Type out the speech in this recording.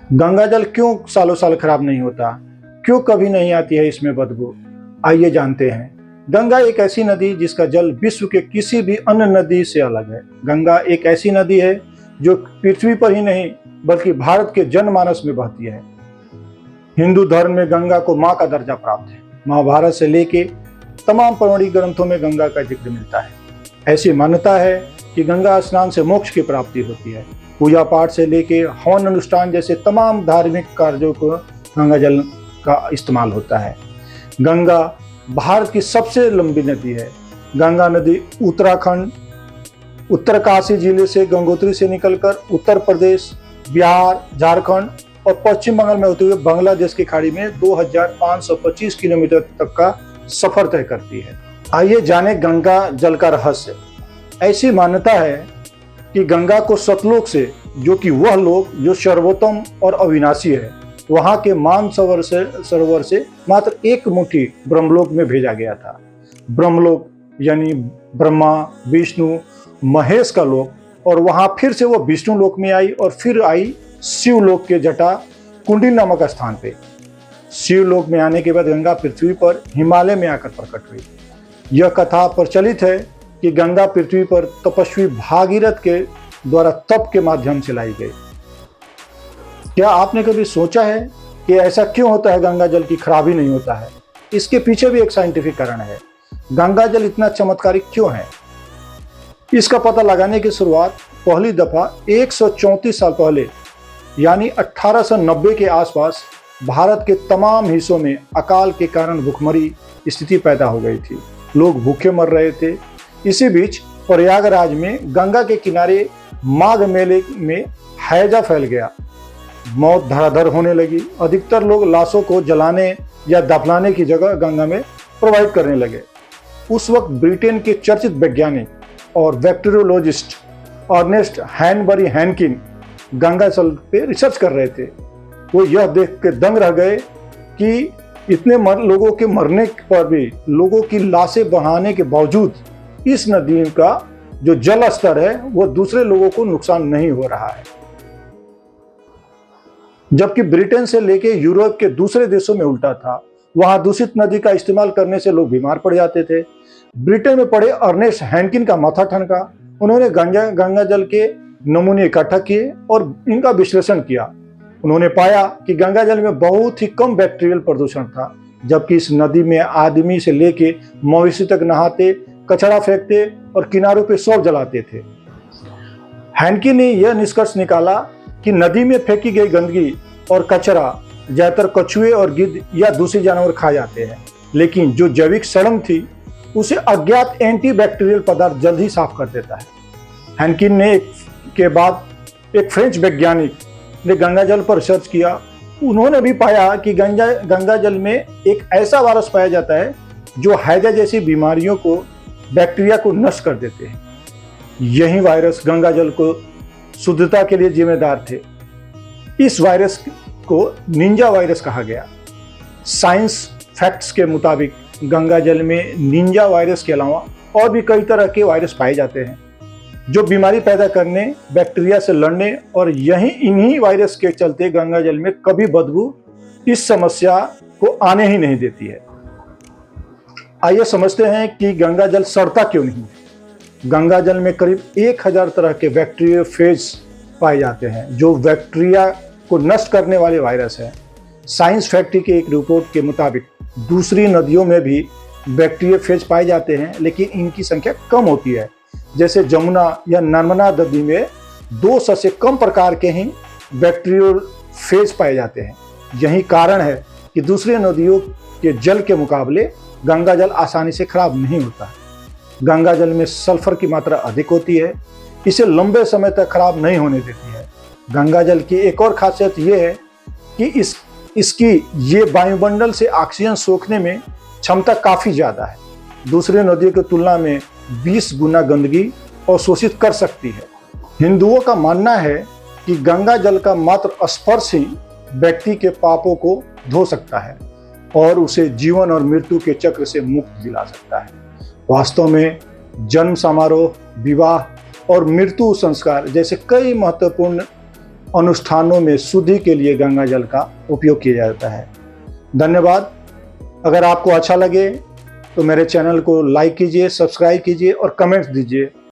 गंगा जल क्यों सालों साल खराब नहीं होता? क्यों कभी नहीं आती है इसमें बदबू? आइए जानते हैं। गंगा एक ऐसी नदी जिसका जल विश्व के किसी भी अन्य नदी से अलग है। गंगा एक ऐसी नदी है जो पृथ्वी पर ही नहीं बल्कि भारत के जनमानस में बहती है। हिंदू धर्म में गंगा को मां का दर्जा प्राप्त है। महाभारत से लेके तमाम पौराणिक ग्रंथों में गंगा का जिक्र मिलता है। ऐसी मान्यता है कि गंगा स्नान से मोक्ष की प्राप्ति होती है। पूजा पाठ से लेके हवन अनुष्ठान जैसे तमाम धार्मिक कार्यों को गंगा जल का इस्तेमाल होता है। गंगा भारत की सबसे लंबी नदी है। गंगा नदी उत्तराखंड, उत्तरकाशी जिले से गंगोत्री से निकलकर उत्तर प्रदेश, बिहार, झारखंड और पश्चिम बंगाल में होते हुए बांग्लादेश की खाड़ी में 2525 किलोमीटर तक का सफर तय करती है। आइए जाने गंगा जल का रहस्य। ऐसी मान्यता है कि गंगा को सतलोक से, जो कि वह लोक जो सर्वोत्तम और अविनाशी है, वहां के मान सरोवर से मात्र एक मुट्ठी ब्रह्मलोक में भेजा गया था। ब्रह्मलोक यानी ब्रह्मा, विष्णु, महेश का लोक, और वहां फिर से वो विष्णु लोक में आई और फिर आई शिवलोक के जटा कुंडली नामक स्थान पे। शिवलोक में आने के बाद गंगा पृथ्वी पर हिमालय में आकर प्रकट हुई। यह कथा प्रचलित है कि गंगा पृथ्वी पर तपस्वी भागीरथ के द्वारा तप के माध्यम से लाई गई। क्या आपने कभी सोचा है कि ऐसा क्यों होता है गंगा जल की खराबी नहीं होता है? इसके पीछे भी एक साइंटिफिक कारण है। गंगा जल इतना चमत्कारिक क्यों है? इसका पता लगाने की शुरुआत पहली दफा 134 साल पहले यानी 1890 के आसपास भारत के तमाम हिस्सों में अकाल के कारण भूखमरी स्थिति पैदा हो गई थी। लोग भूखे मर रहे थे। इसी बीच प्रयागराज में गंगा के किनारे माघ मेले में हैजा फैल गया। मौत धड़ाधड़ होने लगी। अधिकतर लोग लाशों को जलाने या दफनाने की जगह गंगा में प्रवाहित करने लगे। उस वक्त ब्रिटेन के चर्चित वैज्ञानिक और बैक्टीरियोलॉजिस्ट अर्नेस्ट हैनबरी हैनकिन गंगा जल पे रिसर्च कर रहे थे। वो यह देख के दंग रह गए कि इतने लोगों के मरने पर भी, लोगों की लाशें बहाने के बावजूद इस नदी का जो जल स्तर है वो दूसरे लोगों को नुकसान नहीं हो रहा है। जबकि ब्रिटेन से लेके यूरोप के दूसरे देशों में उल्टा था। वहां दूषित नदी का इस्तेमाल करने से लोग बीमार पड़ जाते थे। ब्रिटेन में पड़े अर्नेस्ट हैनकिन का माथा ठनका। उन्होंने गंगा जल के नमूने इकट्ठा किए और इनका विश्लेषण किया। उन्होंने पाया कि गंगा जल में बहुत ही कम बैक्टीरियल प्रदूषण था, जबकि इस नदी में आदमी से लेके मवेशी तक नहाते, कचरा फेंकते और किनारों पे शव जलाते थे। हैनकिन ने यह निष्कर्ष निकाला कि नदी में फेंकी गई गंदगी और कचरा ज्यादातर कछुए और गिद्ध या दूसरे जानवर खा जाते हैं, लेकिन जो जैविक सड़न थी उसे अज्ञात एंटीबैक्टीरियल पदार्थ जल्द ही साफ कर देता है। हैनकिन ने के बाद एक फ्रेंच वैज्ञानिक ने गंगा जल पर रिसर्च किया। उन्होंने भी पाया कि गंगा जल में एक ऐसा वायरस पाया जाता है जो हैजा जैसी बीमारियों को, बैक्टीरिया को नष्ट कर देते हैं। यही वायरस गंगा जल को शुद्धता के लिए जिम्मेदार थे। इस वायरस को निंजा वायरस कहा गया। साइंस फैक्ट्स के मुताबिक गंगा जल में निंजा वायरस के अलावा और भी कई तरह के वायरस पाए जाते हैं जो बीमारी पैदा करने, बैक्टीरिया से लड़ने, और इन्हीं वायरस के चलते गंगा जल में कभी बदबू इस समस्या को आने ही नहीं देती है। आइए समझते हैं कि गंगा जल सड़ता क्यों नहीं। गंगा जल में करीब 1000 तरह के बैक्टीरियोफेज पाए जाते हैं जो बैक्टीरिया को नष्ट करने वाले वायरस हैं। साइंस फैक्ट्री की एक रिपोर्ट के मुताबिक दूसरी नदियों में भी बैक्टीरियोफेज पाए जाते हैं, लेकिन इनकी संख्या कम होती है। जैसे जमुना या नर्मदा नदी में 200 से कम प्रकार के ही बैक्टीरियोफेज पाए जाते हैं। यही कारण है कि दूसरी नदियों के जल के मुकाबले गंगा जल आसानी से खराब नहीं होता। गंगा जल में सल्फर की मात्रा अधिक होती है, इसे लंबे समय तक खराब नहीं होने देती है। गंगा जल की एक और खासियत ये है कि इसकी ये वायुमंडल से ऑक्सीजन सोखने में क्षमता काफी ज्यादा है। दूसरी नदियों की तुलना में 20 गुना गंदगी अवशोषित कर सकती है। हिंदुओं का मानना है कि गंगा जल का मात्र स्पर्श ही व्यक्ति के पापों को धो सकता है और उसे जीवन और मृत्यु के चक्र से मुक्त दिला सकता है। वास्तव में जन्म समारोह, विवाह और मृत्यु संस्कार जैसे कई महत्वपूर्ण अनुष्ठानों में शुद्धि के लिए गंगा जल का उपयोग किया जाता है। धन्यवाद। अगर आपको अच्छा लगे तो मेरे चैनल को लाइक कीजिए, सब्सक्राइब कीजिए और कमेंट्स दीजिए।